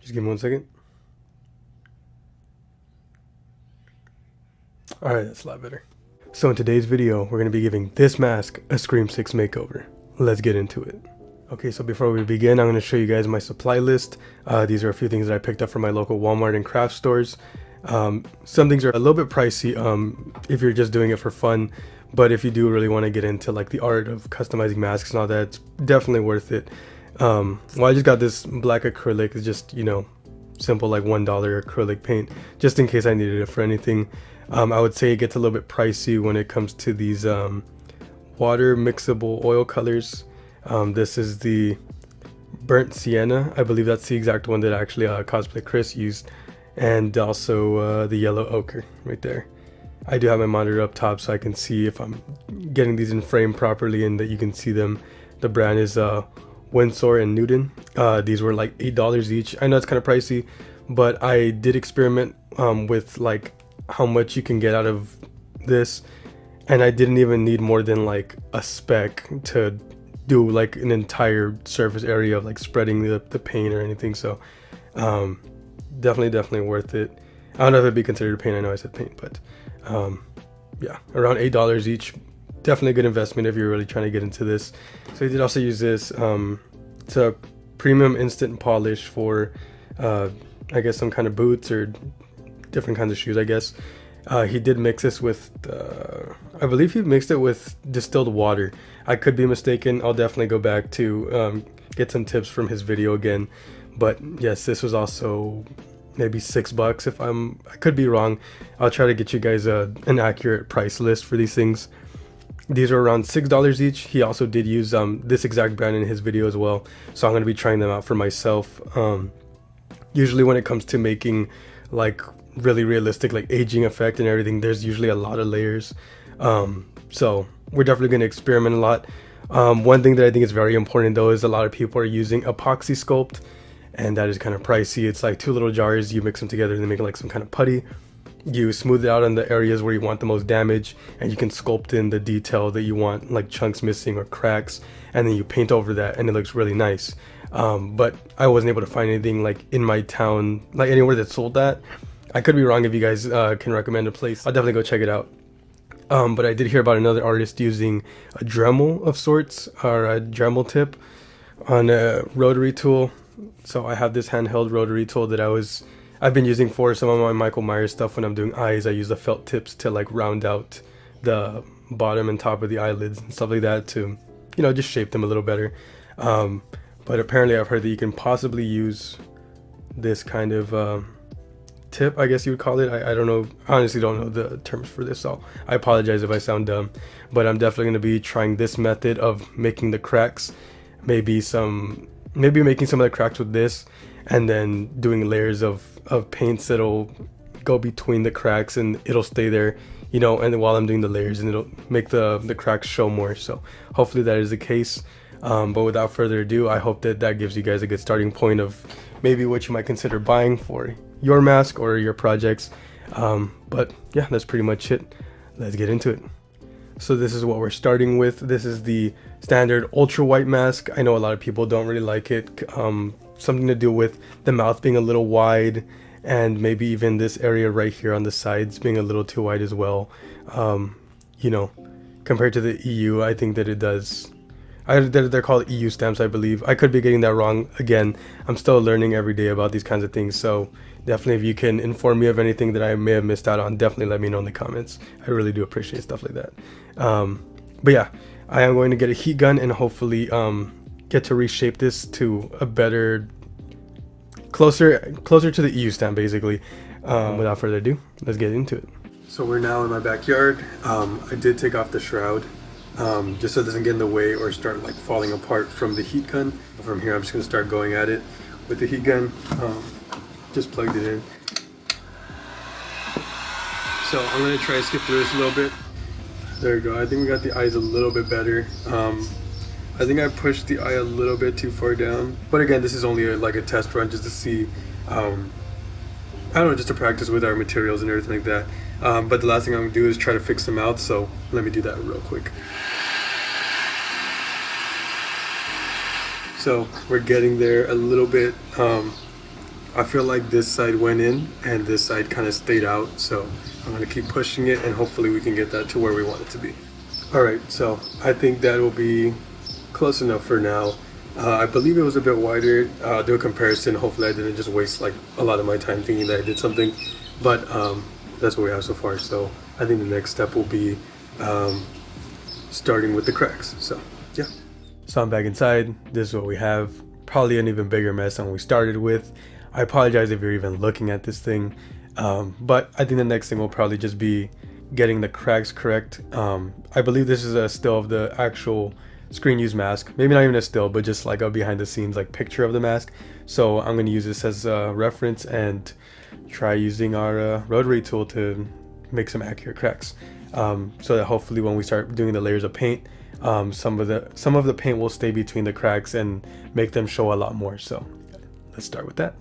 Just give me 1 second. Alright, that's a lot better. So in today's video, we're going to be giving this mask a Scream 6 makeover. Let's get into it. Okay, so before we begin, I'm going to show you guys my supply list. These are a few things that I picked up from my local Walmart and craft stores. Some things are a little bit pricey if you're just doing it for fun, but if you do really want to get into like the art of customizing masks and all that, it's definitely worth it. Well, I just got this black acrylic. It's just, you know, simple like $1 acrylic paint, just in case I needed it for anything. I would say it gets a little bit pricey when it comes to these water mixable oil colors. This is the burnt sienna. I believe that's the exact one that actually cosplay Chris used, and also the yellow ochre right there. I do have my monitor up top so I can see if I'm getting these in frame properly and that you can see them. The brand is Winsor Newton. These were like $8 each. I know it's kind of pricey, but I did experiment with like how much you can get out of this, and I didn't even need more than like a speck to do like an entire surface area of like spreading the paint or anything. So definitely worth it. I don't know if it'd be considered paint. I know I said paint, but yeah, around $8 each. Definitely a good investment if you're really trying to get into this. So I did also use this. It's a premium instant polish for I guess some kind of boots or different kinds of shoes, I guess. He did mix this with I believe he mixed it with distilled water. I could be mistaken. I'll definitely go back to get some tips from his video again. But yes, this was also maybe $6 if I could be wrong. I'll try to get you guys an accurate price list for these things. These are around $6 each. He also did use this exact brand in his video as well, so I'm going to be trying them out for myself. Usually when it comes to making like really realistic like aging effect and everything, there's usually a lot of layers, so we're definitely going to experiment a lot. One thing that I think is very important though is a lot of people are using epoxy sculpt, and that is kind of pricey. It's like 2 little jars, you mix them together and they make like some kind of putty. You smooth it out on the areas where you want the most damage, and you can sculpt in the detail that you want, like chunks missing or cracks, and then you paint over that and it looks really nice. But I wasn't able to find anything like in my town, like anywhere that sold that. I could be wrong. If you guys can recommend a place, I'll definitely go check it out. But I did hear about another artist using a Dremel of sorts, or a Dremel tip on a rotary tool. So I have this handheld rotary tool that I've been using for some of my Michael Myers stuff. When I'm doing eyes, I use the felt tips to like round out the bottom and top of the eyelids and stuff like that to, you know, just shape them a little better. But apparently I've heard that you can possibly use this kind of tip, I guess you would call it. I don't know. I honestly don't know the terms for this, so I apologize if I sound dumb. But I'm definitely going to be trying this method of making the cracks. Maybe making some of the cracks with this, and then doing layers of paints that'll go between the cracks and it'll stay there, you know, and while I'm doing the layers, and it'll make the cracks show more. So hopefully that is the case. But without further ado, I hope that gives you guys a good starting point of maybe what you might consider buying for your mask or your projects. But yeah, that's pretty much it. Let's get into it. So this is what we're starting with. This is the standard ultra white mask. I know a lot of people don't really like it. Something to do with the mouth being a little wide, and maybe even this area right here on the sides being a little too wide as well. You know, compared to the EU, I think that it does. They're called EU stamps, I believe. I could be getting that wrong. Again, I'm still learning every day about these kinds of things. So definitely, if you can inform me of anything that I may have missed out on, definitely let me know in the comments. I really do appreciate stuff like that. But yeah, I am going to get a heat gun and hopefully get to reshape this to a better, closer to the EU stamp, basically. Without further ado, let's get into it. So we're now in my backyard. I did take off the shroud just so it doesn't get in the way or start like falling apart from the heat gun. From here, I'm just gonna start going at it with the heat gun. Just plugged it in. So I'm gonna try to skip through this a little bit. There we go. I think we got the eyes a little bit better. I think I pushed the eye a little bit too far down, but again, this is only like a test run just to see, I don't know, just to practice with our materials and everything like that. But the last thing I'm gonna do is try to fix the mouth, so let me do that real quick. So we're getting there a little bit. I feel like this side went in and this side kind of stayed out, so I'm gonna keep pushing it and hopefully we can get that to where we want it to be. All right, so I think that will be close enough for now. I believe it was a bit wider. Do a comparison. Hopefully I didn't just waste like a lot of my time thinking that I did something, but that's what we have so far. So I think the next step will be starting with the cracks. So yeah. So I'm back inside. This is what we have. Probably an even bigger mess than what we started with. I apologize if you're even looking at this thing, but I think the next thing will probably just be getting the cracks correct. I believe this is a still of the actual screen use mask, maybe not even a still, but just like a behind the scenes like picture of the mask. So I'm going to use this as a reference and try using our rotary tool to make some accurate cracks, so that hopefully when we start doing the layers of paint, some of the paint will stay between the cracks and make them show a lot more. So let's start with that.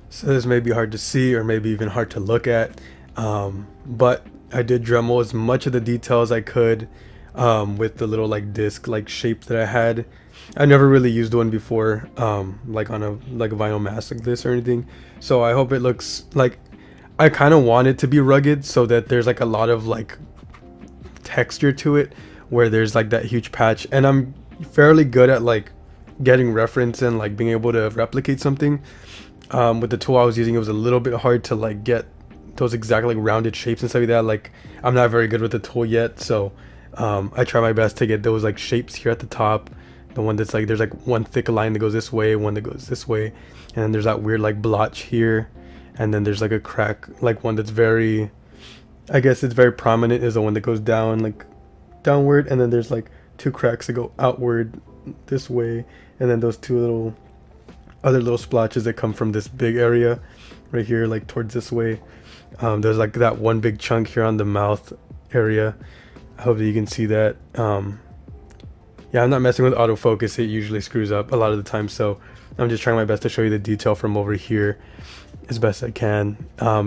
So this may be hard to see or maybe even hard to look at, but I did Dremel as much of the detail as I could with the little like disc like shape that I had. I never really used one before, like on a vinyl mask like this or anything. So I hope it looks like, I kind of want it to be rugged so that there's like a lot of like texture to it where there's like that huge patch, and I'm fairly good at like getting reference and like being able to replicate something. With the tool I was using, it was a little bit hard to like get those exact like rounded shapes and stuff like that. Like I'm not very good with the tool yet, so I try my best to get those like shapes here at the top, the one that's like there's like one thick line that goes this way, one that goes this way, and then there's that weird like blotch here, and then there's like a crack, like one that's very, I guess it's very prominent, is the one that goes down like downward, and then there's like two cracks that go outward this way, and then those two other little splotches that come from this big area right here, like towards this way. There's like that one big chunk here on the mouth area. I hope that you can see that. Yeah, I'm not messing with autofocus. It usually screws up a lot of the time, so I'm just trying my best to show you the detail from over here as best I can.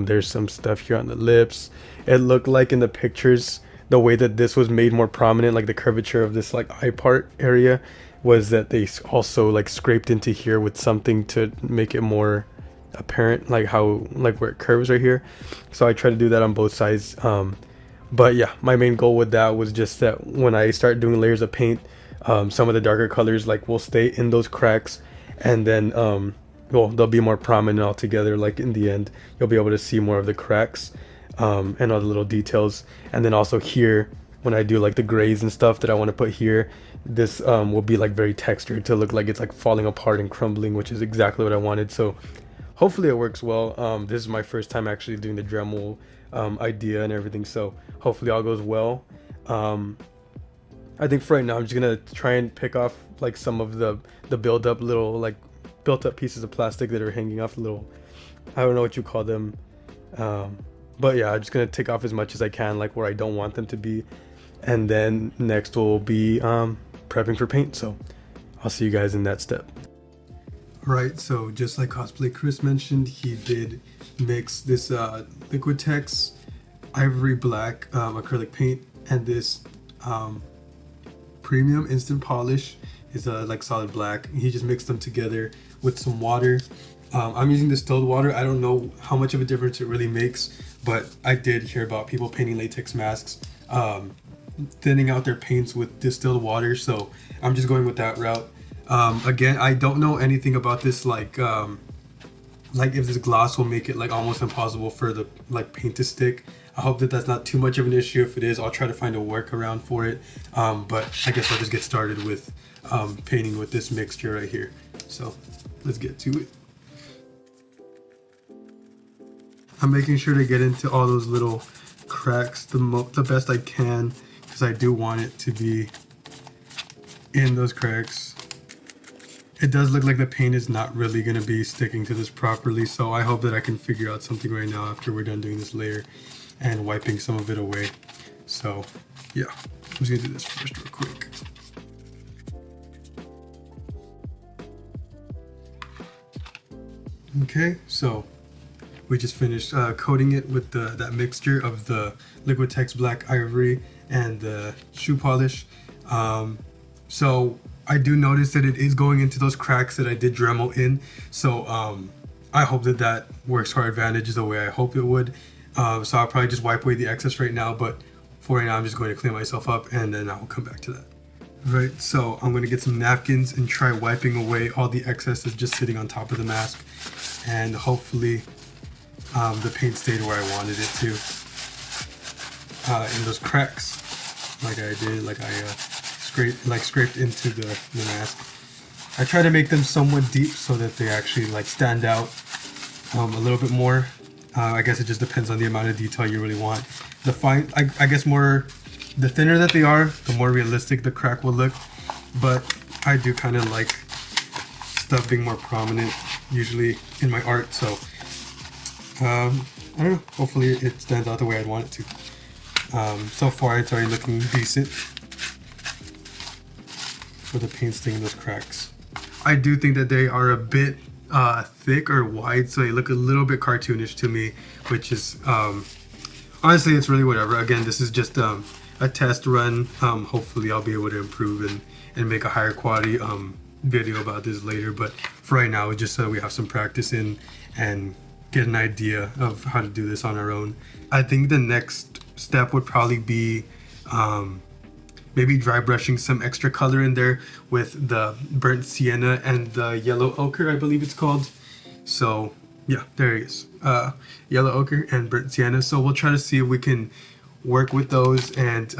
There's some stuff here on the lips. It looked like in the pictures, the way that this was made more prominent, like the curvature of this like eye part area, was that they also like scraped into here with something to make it more apparent, like how, like where it curves right here. So I try to do that on both sides. But yeah, my main goal with that was just that when I start doing layers of paint, some of the darker colors like will stay in those cracks, and then well, they'll be more prominent altogether. Like in the end, you'll be able to see more of the cracks and all the little details. And then also here, when I do like the grays and stuff that I want to put here, this will be like very textured to look like it's like falling apart and crumbling, which is exactly what I wanted. So hopefully it works well. This is my first time actually doing the Dremel idea and everything, so hopefully all goes well. I think for right now I'm just gonna try and pick off like some of the built up pieces of plastic that are hanging off the little, I don't know what you call them, but yeah, I'm just gonna take off as much as I can, like where I don't want them to be, and then next will be prepping for paint. So I'll see you guys in that step. Right, so just like Cosplay Chris mentioned, he did mix this Liquitex Ivory Black acrylic paint and this premium instant polish is like solid black. He just mixed them together with some water. I'm using distilled water. I don't know how much of a difference it really makes, but I did hear about people painting latex masks thinning out their paints with distilled water, so I'm just going with that route. Again, I don't know anything about this, like if this gloss will make it like almost impossible for the like paint to stick. I hope that that's not too much of an issue. If it is, I'll try to find a workaround for it. But I guess I'll just get started with painting with this mixture right here. So let's get to it. I'm making sure to get into all those little cracks the best I can, because I do want it to be in those cracks. It does look like the paint is not really going to be sticking to this properly, so I hope that I can figure out something right now after we're done doing this layer and wiping some of it away. So yeah, I'm just going to do this first real quick. Okay, so we just finished coating it with that mixture of the Liquitex black ivory and the shoe polish. So I do notice that it is going into those cracks that I did Dremel in. So I hope that that works to our advantage the way I hope it would. So I'll probably just wipe away the excess right now, but for right now I'm just going to clean myself up and then I'll come back to that. Right, so I'm going to get some napkins and try wiping away all the excess that's just sitting on top of the mask. And hopefully the paint stayed where I wanted it to in those cracks, like I did, like I scraped into the mask. I try to make them somewhat deep so that they actually like stand out a little bit more. I guess it just depends on the amount of detail you really want. I guess the thinner that they are, the more realistic the crack will look. But I do kind of like stuff being more prominent usually in my art, so I don't know, hopefully it stands out the way I'd want it to. So far it's already looking decent for the paint stain those cracks. I do think that they are a bit thick or wide, so they look a little bit cartoonish to me, which is honestly it's really whatever. Again, this is just a test run. Hopefully I'll be able to improve and make a higher quality video about this later, but for right now it's just so we have some practice in and get an idea of how to do this on our own. I think the next step would probably be maybe dry brushing some extra color in there with the burnt sienna and the yellow ochre, I believe it's called. So yeah, there it is, yellow ochre and burnt sienna. So we'll try to see if we can work with those and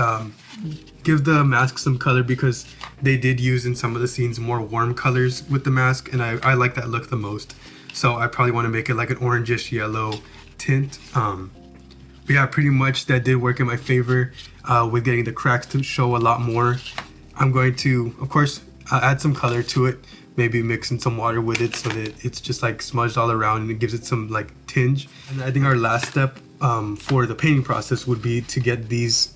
give the mask some color, because they did use in some of the scenes more warm colors with the mask, and I like that look the most. So I probably want to make it like an orangish yellow tint. But yeah, pretty much that did work in my favor with getting the cracks to show a lot more. I'm going to, of course, add some color to it, maybe mix in some water with it so that it's just like smudged all around and it gives it some like tinge. And I think our last step for the painting process would be to get these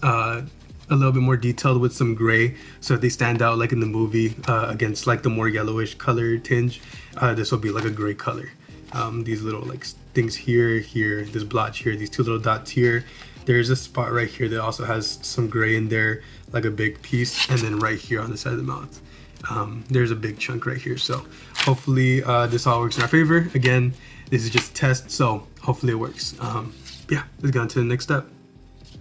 a little bit more detailed with some gray so that they stand out like in the movie against like the more yellowish color tinge. This will be like a gray color. These little like things here, this blotch here, these two little dots here. There's a spot right here that also has some gray in there, like a big piece, and then right here on the side of the mouth. There's a big chunk right here. So hopefully this all works in our favor. Again, this is just a test, so hopefully it works. Yeah, let's go on to the next step.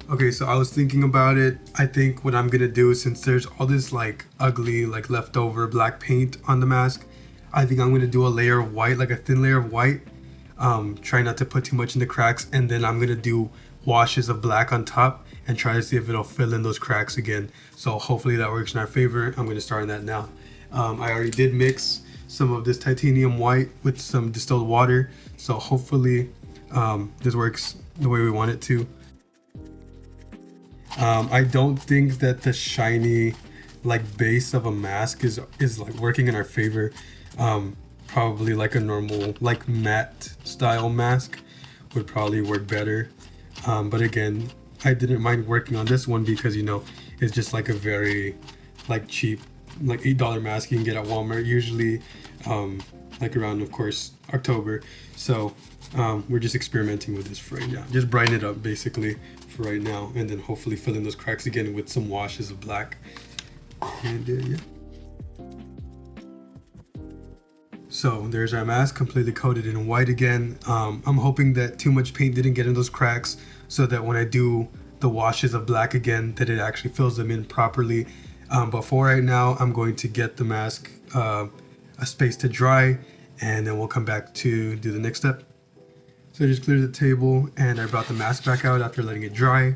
Okay, so I was thinking about it. I think what I'm gonna do, since there's all this like ugly like leftover black paint on the mask, I think I'm gonna do a layer of white, like a thin layer of white. Try not to put too much in the cracks, and then I'm gonna do washes of black on top and try to see if it'll fill in those cracks again. So hopefully that works in our favor. I'm gonna start on that now. I already did mix some of this titanium white with some distilled water, so hopefully this works the way we want it to. I don't think that the shiny like base of a mask is like working in our favor. Probably like a normal like matte style mask would probably work better. But again, I didn't mind working on this one because, you know, it's just like a very like cheap like $8 mask you can get at Walmart usually, like around, of course, October. So we're just experimenting with this for right now, just brighten it up basically for right now, and then hopefully fill in those cracks again with some washes of black. And yeah, so there's our mask completely coated in white again. I'm hoping that too much paint didn't get in those cracks, so that when I do the washes of black again, that it actually fills them in properly. But for right now, I'm going to get the mask a space to dry, and then we'll come back to do the next step. So I just cleared the table and I brought the mask back out after letting it dry.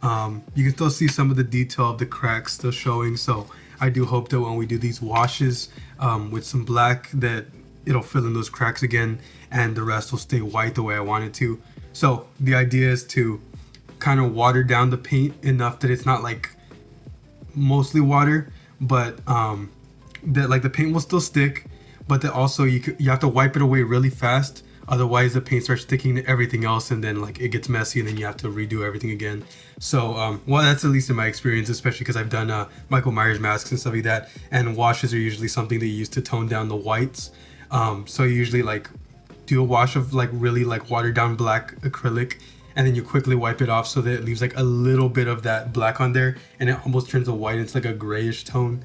You can still see some of the detail of the cracks still showing, so I do hope that when we do these washes with some black, that it'll fill in those cracks again and the rest will stay white the way I want it to. So the idea is to kind of water down the paint enough that it's not like mostly water, but that like the paint will still stick, but then also you have to wipe it away really fast. Otherwise, the paint starts sticking to everything else, and then like it gets messy, and then you have to redo everything again. So, well, that's at least in my experience, especially because I've done Michael Myers masks and stuff like that. And washes are usually something they use to tone down the whites. So you usually like do a wash of like really like watered down black acrylic, and then you quickly wipe it off so that it leaves like a little bit of that black on there, and it almost turns a white. It's like a grayish tone.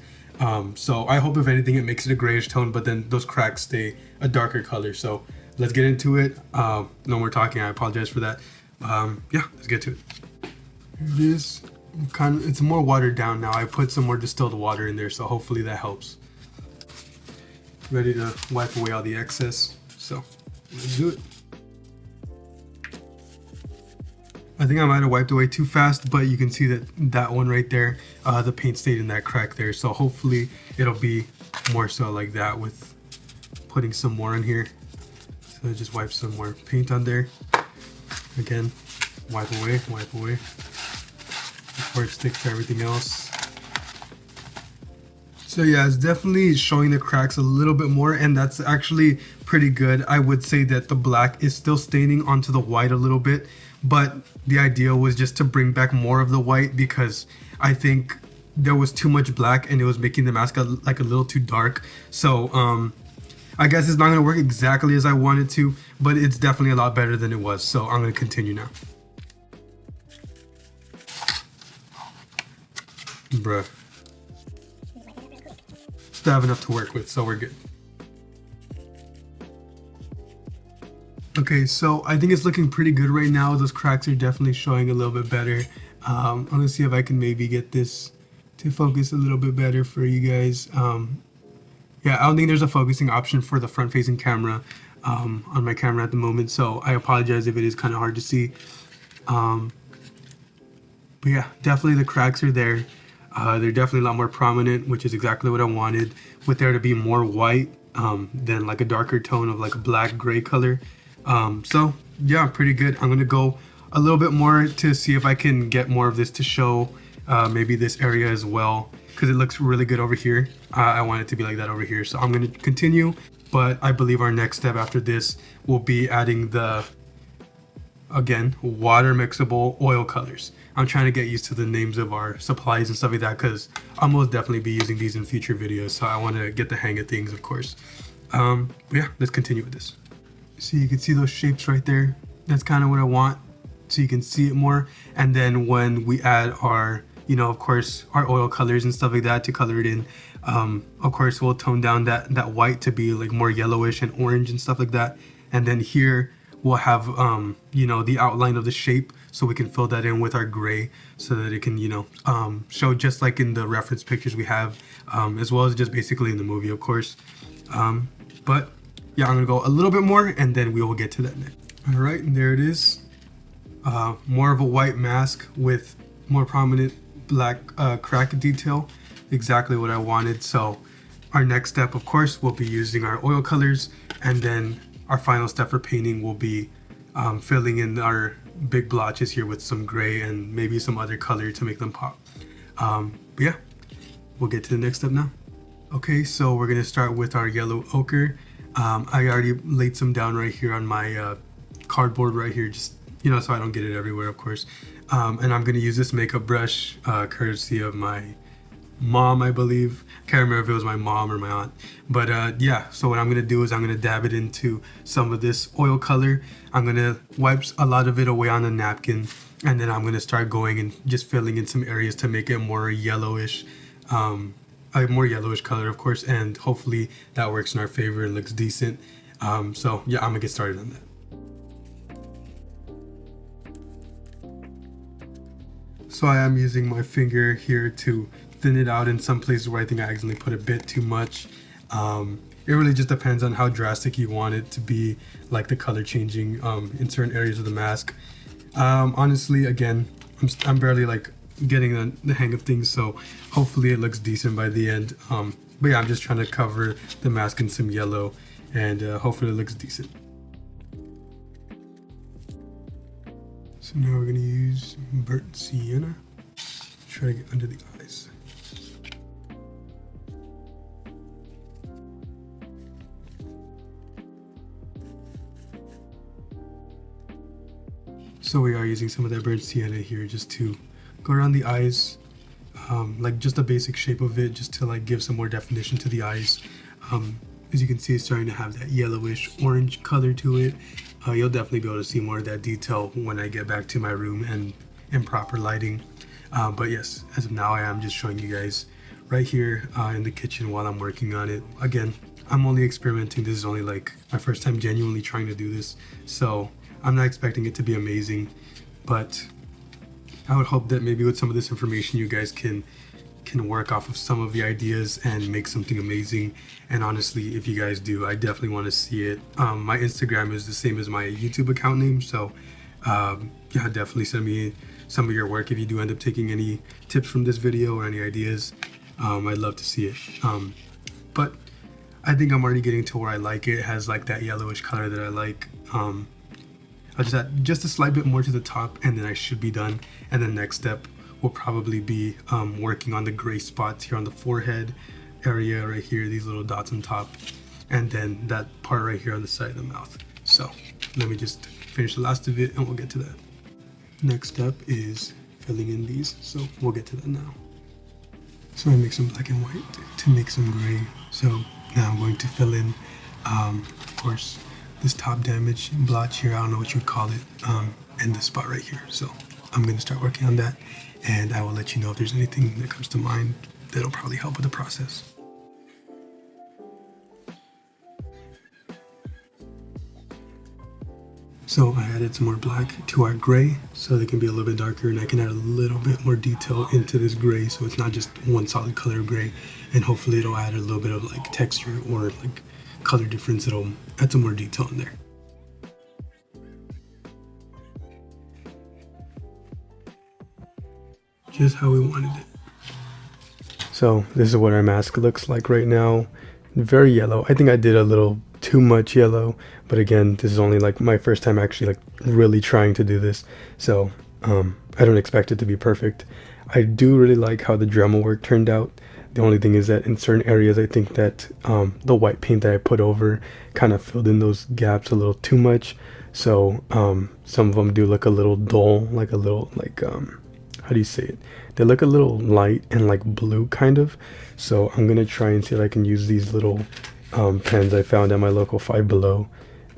So I hope if anything it makes it a grayish tone, but then those cracks stay a darker color. So let's get into it. No more talking, I apologize for that. Yeah, let's get to it. Here it is. It's more watered down now. I put some more distilled water in there, so hopefully that helps. Ready to wipe away all the excess, so let's do it. I think I might have wiped away too fast, but you can see that one right there, the paint stayed in that crack there. So hopefully it'll be more so like that with putting some more in here. So just wipe some more paint on there. Again, wipe away before it sticks to everything else. So yeah, it's definitely showing the cracks a little bit more, and that's actually pretty good. I would say that the black is still staining onto the white a little bit, but the idea was just to bring back more of the white because I think there was too much black and it was making the mask like a little too dark. So I guess it's not going to work exactly as I wanted to, but it's definitely a lot better than it was. So I'm going to continue now. Bruh. Still have enough to work with, so we're good. Okay, so I think it's looking pretty good right now. Those cracks are definitely showing a little bit better. I'm gonna see if I can maybe get this to focus a little bit better for you guys. Yeah, I don't think there's a focusing option for the front-facing camera on my camera at the moment, so I apologize if it is kind of hard to see. But yeah, definitely the cracks are there. They're definitely a lot more prominent, which is exactly what I wanted, with there to be more white than like a darker tone of like a black gray color. So yeah, pretty good. I'm gonna go a little bit more to see if I can get more of this to show maybe this area as well, because it looks really good over here. I want it to be like that over here, so I'm gonna continue, but I believe our next step after this will be adding the, again, water mixable oil colors. I'm trying to get used to the names of our supplies and stuff like that, because I'll most definitely be using these in future videos, so I want to get the hang of things, of course. But yeah, let's continue with this. So you can see those shapes right there. That's kind of what I want, so you can see it more. And then when we add our, you know, of course, our oil colors and stuff like that to color it in, of course, we'll tone down that white to be like more yellowish and orange and stuff like that. And then here we'll have, you know, the outline of the shape, so we can fill that in with our gray so that it can, you know, show just like in the reference pictures we have, as well as just basically in the movie, of course. But yeah, I'm gonna go a little bit more and then we will get to that next. All right, and there it is. More of a white mask with more prominent black crack detail. Exactly what I wanted. So our next step, of course, will be using our oil colors, and then our final step for painting will be filling in our big blotches here with some gray and maybe some other color to make them pop. But yeah, we'll get to the next step now. Okay, so we're gonna start with our yellow ochre. I already laid some down right here on my cardboard right here, just, you know, so I don't get it everywhere, of course. And I'm gonna use this makeup brush courtesy of my mom, I believe. Can't remember if it was my mom or my aunt, but yeah, so what I'm gonna do is I'm gonna dab it into some of this oil color. I'm gonna wipe a lot of it away on a napkin, and then I'm gonna start going and just filling in some areas to make it more yellowish, a more yellowish color, of course, and hopefully that works in our favor and looks decent. So yeah, I'm gonna get started on that. So I am using my finger here to thin it out in some places where I think I accidentally put a bit too much. It really just depends on how drastic you want it to be, like the color changing in certain areas of the mask. Honestly, again, I'm barely like getting the hang of things, so hopefully it looks decent by the end. But yeah, I'm just trying to cover the mask in some yellow, and hopefully it looks decent. So now we're gonna use burnt sienna. Try to get under the eyes. So we are using some of that burnt sienna here just to go around the eyes, like just the basic shape of it, just to like give some more definition to the eyes. As you can see, it's starting to have that yellowish orange color to it. You'll definitely be able to see more of that detail when I get back to my room and in proper lighting. But yes, as of now, I am just showing you guys right here in the kitchen while I'm working on it. Again, I'm only experimenting. This is only like my first time genuinely trying to do this, so I'm not expecting it to be amazing, but I would hope that maybe with some of this information you guys can work off of some of the ideas and make something amazing. And honestly, if you guys do, I definitely want to see it. My Instagram is the same as my YouTube account name, so yeah, definitely send me some of your work if you do end up taking any tips from this video or any ideas. I'd love to see it. But I think I'm already getting to where I like it. It has like that yellowish color that I like. I'll just add just a slight bit more to the top and then I should be done. And the next step will probably be working on the gray spots here on the forehead area right here, these little dots on top, and then that part right here on the side of the mouth. So let me just finish the last of it and we'll get to that. Next step is filling in these, so we'll get to that now. So I make some black and white to make some gray. So now I'm going to fill in, of course, this top damage blotch here, I don't know what you'd call it, and this spot right here. So I'm going to start working on that, and I will let you know if there's anything that comes to mind that'll probably help with the process. So I added some more black to our gray so they can be a little bit darker, and I can add a little bit more detail into this gray so it's not just one solid color of gray, and hopefully it'll add a little bit of like texture or like color difference. It'll add some more detail in there. Just how we wanted it. So this is what our mask looks like right now. Very yellow. I think I did a little too much yellow, but again, this is only like my first time actually like really trying to do this, so I don't expect it to be perfect. I do really like how the Dremel work turned out. The only thing is that in certain areas I think that the white paint that I put over kind of filled in those gaps a little too much, so some of them do look a little dull, like a little like how do you say it, they look a little light and like blue kind of. So I'm gonna try and see if I can use these little pens I found at my local Five Below,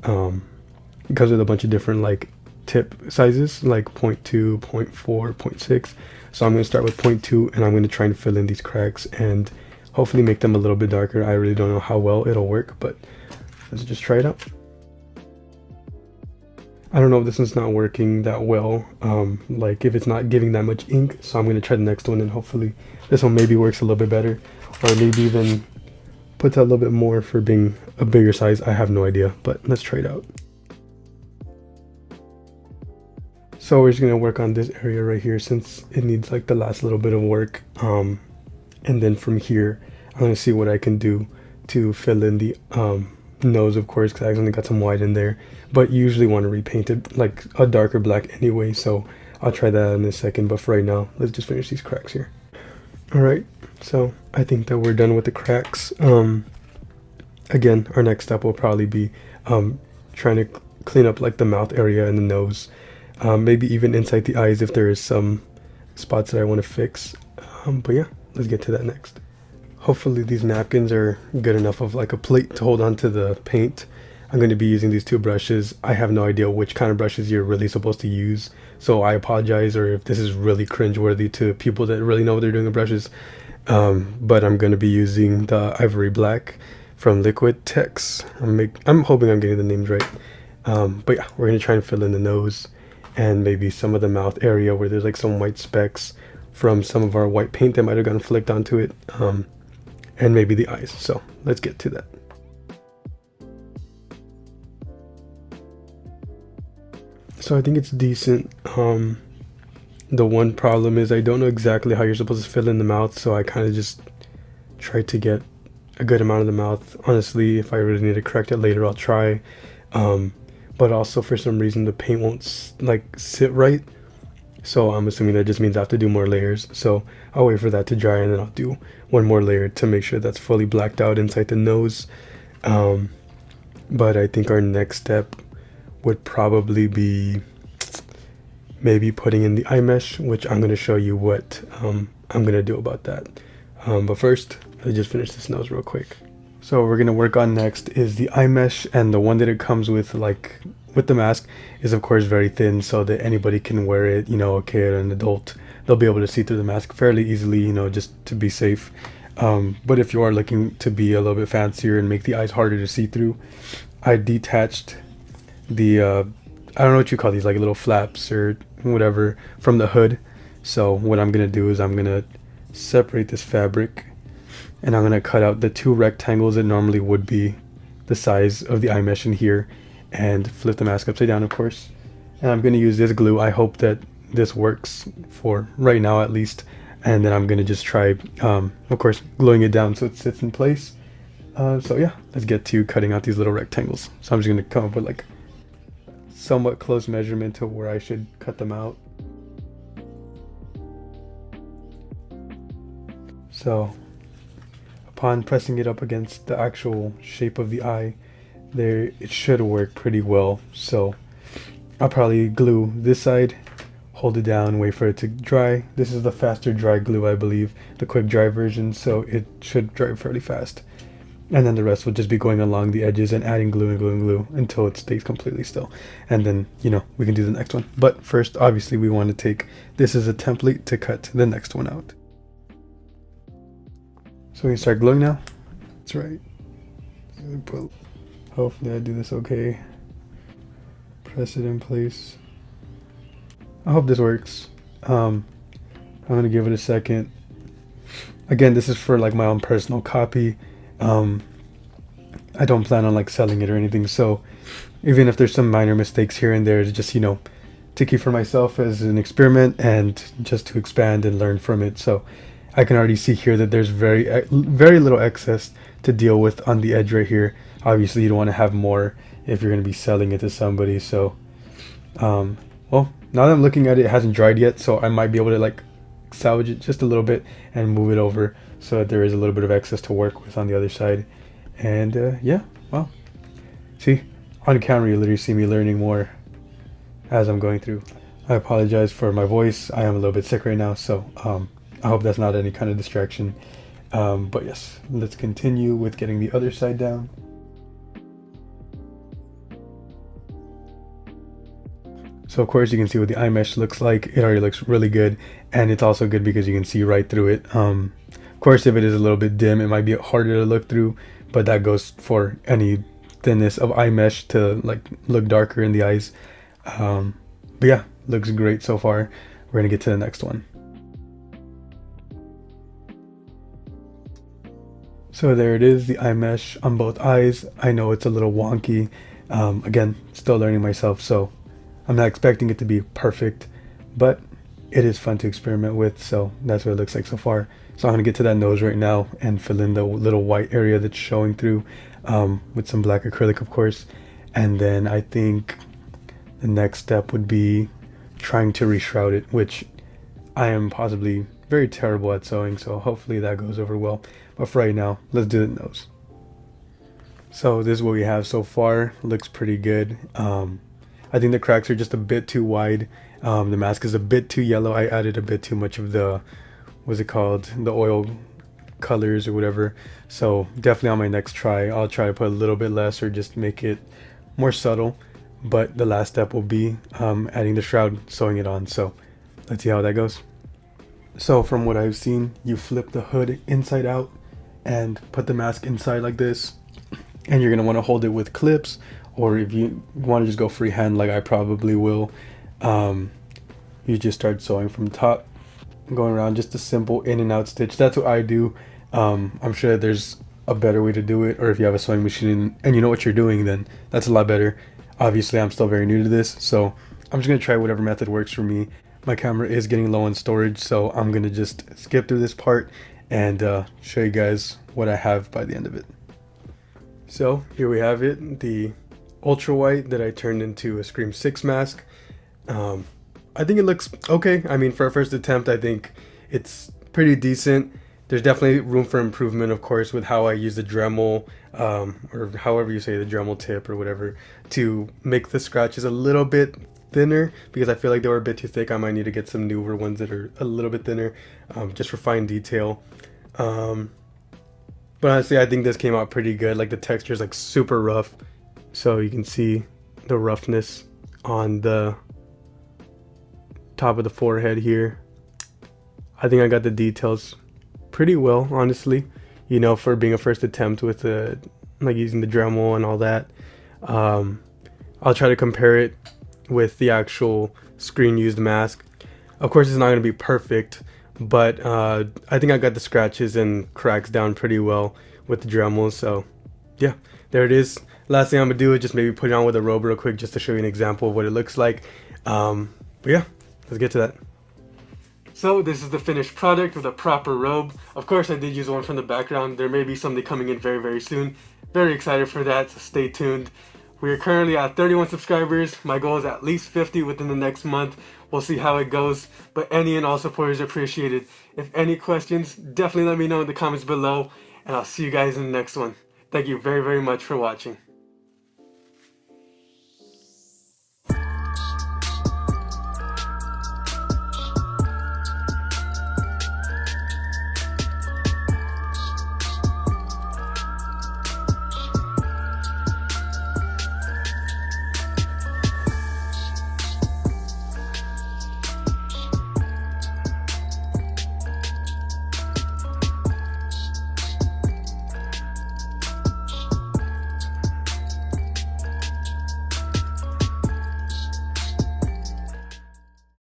because with a bunch of different like tip sizes, like 0.2, 0.4, 0.6. So I'm going to start with 0.2 and I'm going to try and fill in these cracks and hopefully make them a little bit darker. I really don't know how well it'll work, but let's just try it out. I don't know if this one's not working that well, like if it's not giving that much ink, so I'm going to try the next one and hopefully this one maybe works a little bit better, or maybe even puts out a little bit more for being a bigger size. I have no idea, but let's try it out. So we're just going to work on this area right here since it needs like the last little bit of work, and then from here I'm going to see what I can do to fill in the nose, of course, because I accidentally got some white in there, but you usually want to repaint it like a darker black anyway, so I'll try that in a second. But for right now, let's just finish these cracks here. Alright, so I think that we're done with the cracks. Again, our next step will probably be trying to clean up like the mouth area and the nose, maybe even inside the eyes if there is some spots that I want to fix, but yeah, let's get to that next. Hopefully these napkins are good enough of like a plate to hold on to the paint. I'm going to be using these two brushes. I have no idea which kind of brushes you're really supposed to use, so I apologize, or if this is really cringeworthy to people that really know what they're doing with brushes, but I'm going to be using the Ivory Black from Liquitex. I'm hoping I'm getting the names right, but yeah, we're going to try and fill in the nose and maybe some of the mouth area where there's like some white specks from some of our white paint that might have gotten flicked onto it, and maybe the eyes. So let's get to that. So I think it's decent. The one problem is I don't know exactly how you're supposed to fill in the mouth, so I kind of just try to get a good amount of the mouth. Honestly, if I really need to correct it later, I'll try. But also for some reason the paint won't like sit right, so I'm assuming that just means I have to do more layers. So I'll wait for that to dry and then I'll do one more layer to make sure that's fully blacked out inside the nose. But I think our next step would probably be maybe putting in the eye mesh, which I'm going to show you what I'm going to do about that. But first, let's just finish this nose real quick. So what we're going to work on next is the eye mesh, and the one that it comes with, like with the mask, is of course very thin so that anybody can wear it, you know, a kid or an adult. They'll be able to see through the mask fairly easily, you know, just to be safe. But if you are looking to be a little bit fancier and make the eyes harder to see through, I detached the, I don't know what you call these, like little flaps or whatever, from the hood. So what I'm going to do is I'm going to separate this fabric, and I'm going to cut out the 2 rectangles that normally would be the size of the eye mesh in here, and flip the mask upside down, of course. And I'm going to use this glue. I hope that this works for right now at least, and then I'm going to just try of course gluing it down so it sits in place. So yeah, let's get to cutting out these little rectangles. So I'm just going to come up with like somewhat close measurement to where I should cut them out. So upon pressing it up against the actual shape of the eye, there it should work pretty well. So I'll probably glue this side, hold it down, wait for it to dry. This is the faster dry glue, I believe, the quick dry version, so it should dry fairly fast. And then the rest will just be going along the edges and adding glue and glue and glue until it stays completely still. And then, you know, we can do the next one. But first, obviously, we want to take this as a template to cut the next one out. So we can start gluing now. That's right. Hopefully I do this okay. Press it in place. I hope this works. I'm gonna give it a second. Again, this is for like my own personal copy. I don't plan on like selling it or anything, so even if there's some minor mistakes here and there, it's just, you know, to keep for myself as an experiment and just to expand and learn from it. So I can already see here that there's very little excess to deal with on the edge right here. Obviously you don't want to have more if you're going to be selling it to somebody. So well, now that I'm looking at it, it hasn't dried yet, so I might be able to like salvage it just a little bit and move it over so that there is a little bit of excess to work with on the other side. And yeah, well, see, on camera you literally see me learning more as I'm going through. I apologize for my voice. I am a little bit sick right now, so I hope that's not any kind of distraction. But yes, let's continue with getting the other side down. So of course you can see what the eye mesh looks like. It already looks really good, and it's also good because you can see right through it. Of course, if it is a little bit dim, it might be harder to look through, but that goes for any thinness of eye mesh to like look darker in the eyes. But yeah, looks great so far. We're gonna get to the next one. So there it is, the eye mesh on both eyes. I know it's a little wonky. Again, still learning myself, so I'm not expecting it to be perfect, but it is fun to experiment with, so that's what it looks like so far. So I'm gonna get to that nose right now and fill in the little white area that's showing through with some black acrylic, of course. And then I think the next step would be trying to reshroud it, which I am possibly very terrible at sewing, so hopefully that goes over well. But for right now, let's do the nose. So this is what we have so far. Looks pretty good. I think the cracks are just a bit too wide. The mask is a bit too yellow. I added a bit too much of the, what's it called, the oil colors or whatever. So definitely on my next try, I'll try to put a little bit less or just make it more subtle. But the last step will be adding the shroud, sewing it on. So let's see how that goes. So from what I've seen, you flip the hood inside out and put the mask inside like this. And you're going to want to hold it with clips, or if you want to just go freehand like I probably will, you just start sewing from the top, going around, just a simple in and out stitch. That's what I do. I'm sure that there's a better way to do it, or if you have a sewing machine and you know what you're doing, then that's a lot better. Obviously I'm still very new to this, so I'm just going to try whatever method works for me. My camera is getting low on storage, so I'm going to just skip through this part and show you guys what I have by the end of it. So here we have it, the ultra white that I turned into a Scream 6 mask. I think it looks okay. I mean, for a first attempt, I think it's pretty decent. There's definitely room for improvement, of course, with how I use the Dremel, or however you say, the Dremel tip or whatever, to make the scratches a little bit thinner because I feel like they were a bit too thick. I might need to get some newer ones that are a little bit thinner, just for fine detail. But honestly, I think this came out pretty good. Like the texture is like super rough, so you can see the roughness on the top of the forehead here. I think I got the details pretty well, honestly, you know, for being a first attempt with like using the Dremel and all that. I'll try to compare it with the actual screen used mask. Of course, it's not going to be perfect, but I think I got the scratches and cracks down pretty well with the Dremel. So yeah, there it is. Last thing I'm gonna do is just maybe put it on with a robe real quick, just to show you an example of what it looks like. But yeah, let's get to that. So this is the finished product with a proper robe. Of course, I did use one from the background. There may be something coming in very, very soon. Very excited for that, so stay tuned. We are currently at 31 subscribers. My goal is at least 50 within the next month. We'll see how it goes, but any and all supporters are appreciated. If any questions, definitely let me know in the comments below, and I'll see you guys in the next one. Thank you very, very much for watching.